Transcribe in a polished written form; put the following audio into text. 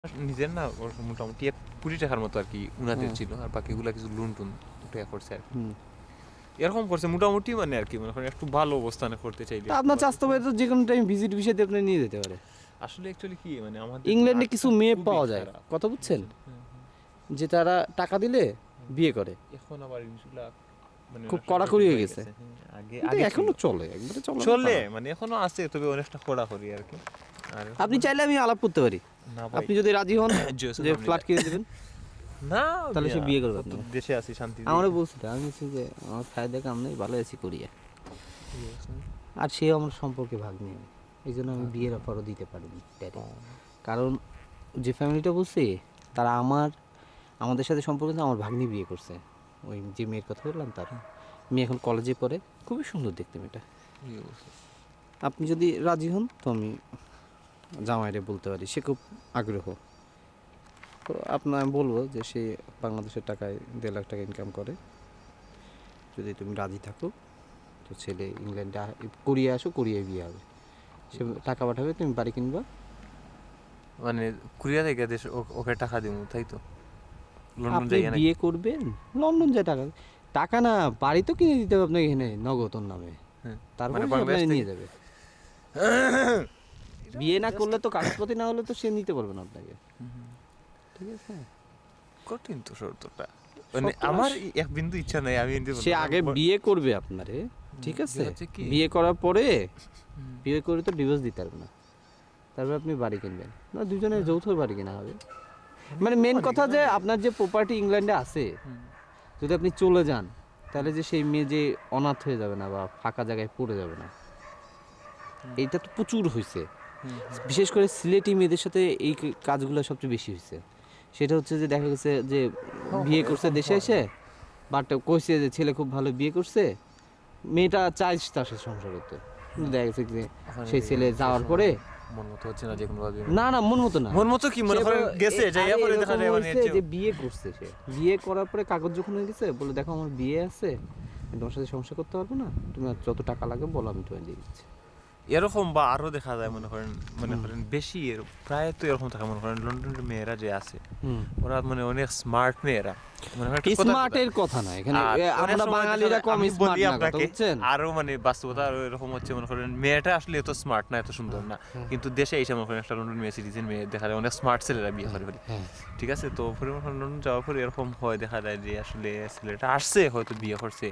নিজের না ওর মোটামুটি 1 কোটি টাকার মতো আর কি উনাদের ছিল, আর বাকিগুলা কিছু লোন টোন উঠে করছে আর কি। এরকম করছে মোটামুটি, মানে আর কি মনে করেন একটু ভালো অবস্থানে করতে চাইলে। আপনার চাস্তো ভাই তো যে কোনো টাইম ভিজিট ভিসাতে আপনি নিয়ে যেতে পারে। আসলে অ্যাকচুয়ালি কি মানে আমাদের ইংল্যান্ডে কিছু মেয়ে পাওয়া যায়, কথা বুঝছেন, যে তারা টাকা দিলে বিয়ে করে। এখন আবার জিনিসগুলা মানে খুব কড়াকড়ি হয়ে গেছে। আগে কিন্তু আগে এখনো চলে, একবারে চলে মানে এখনো আছে, তবে অনেকটা কড়াকড়ি আর কি। আর আপনি চাইলে আমি আলাপ করতে পারি, না ভাই, আপনি যদি রাজি হন যে ফ্ল্যাট কিনে দেবেন, না তাহলে সে বিয়ে করবে। দেশে আছি শান্তি। আমারও বলছি, আমি বলছি যে আমার ফায়দা কাম নেই, ভালো আছি করিয়া। আর সে আমার সম্পর্কে ভাগ নিয়ে, এই জন্য আমি বিয়ের অফারও দিতে পারিনি ড্যাডি। কারণ যে ফ্যামিলিটা বলছি তারা আমাদের সাথে সম্পর্ক কিন্তু আমার ভাগ্নি বিয়ে করছে, ওই যে মেয়ের কথা বললাম তার মেয়ে এখন কলেজে পড়ে, খুবই সুন্দর দেখতে মেয়েটা। আপনি যদি রাজি হন তো আমি জামাইরে বলতে পারি, সে খুব আগ্রহ। তো আপনার বলবো যে সে বাংলাদেশের টাকায় 1.5 লাখ টাকা ইনকাম করে, যদি তুমি রাজি থাকো তো ছেলে ইংল্যান্ডে কোরিয়া আসো, কোরিয়ায় বিয়ে হবে, সে টাকা পাঠাবে, তুমি বাড়ি কিনবা। মানে কোরিয়া থেকে দেশ ওকে টাকা দিব, তাই তো? লন্ডন আপনি যাই বিয়ে করবেন, লন্ডন যায় টাকা, টাকা না বাড়ি তো কিনে দিতে হবে আপনাকে এখানে নগদ ওর নামে, তারপরে আপনাকে নিয়ে যাবে। বিয়ে না করলে তো কাগজপত্র না হলে তো সে নিতে পারবে না আপনাকে, ঠিক আছে? কঠিন তো শর্তটা, মানে আমার এক বিন্দু ইচ্ছা নাই আমি সে আগে বিয়ে করবে আপনারে, ঠিক আছে? বিয়ে করার পরে বিয়ে করে তো ডিভোর্স দিতে পারবে না, তারপর আপনি বাড়ি কিনবেন না, দুজনের যৌথ বাড়ি কেনা হবে। মানে মেন কথা যে আপনার যে প্রপার্টি ইংল্যান্ডে আছে, যদি আপনি চলে যান তাহলে যে সেই মেয়ে যে অনাথ হয়ে যাবে না বা ফাঁকা জায়গায় পড়ে যাবে না, এইটা তো প্রচুর হয়েছে। বিশেষ করে সিলেটি মেয়েদের সাথে এই কাজগুলো সবচেয়ে বেশি হয়েছে। সেটা হচ্ছে যে দেখা গেছে যে বিয়ে করছে দেশে এসে, বাট কইছে যে ছেলে খুব ভালো বিয়ে করছে, মেয়েটা চায় তার সাথে সংসার করতে, কিন্তু দেখা গেছে যে সেই ছেলে যাওয়ার পরে মন মতো হচ্ছে না, যে কোনো ভাবে না মন মতো না, মন মতো কি মনে করেন গেছে যাইয়া পরে দেখা যায় মানে যে বিয়ে করছে, সে বিয়ে করার পরে কাগজ যখন হয়ে গেছে বলে দেখো আমার বিয়ে আছে, তোমার সাথে সংসার করতে পারবো না, তুমি যত টাকা লাগে বলো আমি তোমায় দিয়ে দিচ্ছি। এরকম বা আরো দেখা যায় মনে করেন বেশি প্রায় তো এরকম থাকে, মনে করেন লন্ডনের মেয়েরা যে আছে ওরা মানে অনেক স্মার্ট মেয়েরা, মনে করেন স্মার্টের কথা না এখানে, আমরা বাঙালিরা কম স্মার্ট না, কথা বুঝছেন? আরো মানে বাস্তবতা আরো এরকম হচ্ছে, মনে করেন মেয়েটা আসলে এত স্মার্ট না, এত সুন্দর না, কিন্তু দেশে এসে মনে করেন একটা লন্ডন মেয়ে সিটিজেন মেয়ে দেখা যায় অনেক স্মার্ট ছেলেরা বিয়ে করে ফেলে, ঠিক আছে? তো পরে লন্ডন যাওয়ার পরে এরকম হয়, দেখা যায় যে আসলে ছেলেটা আসছে হয়তো বিয়ে করছে,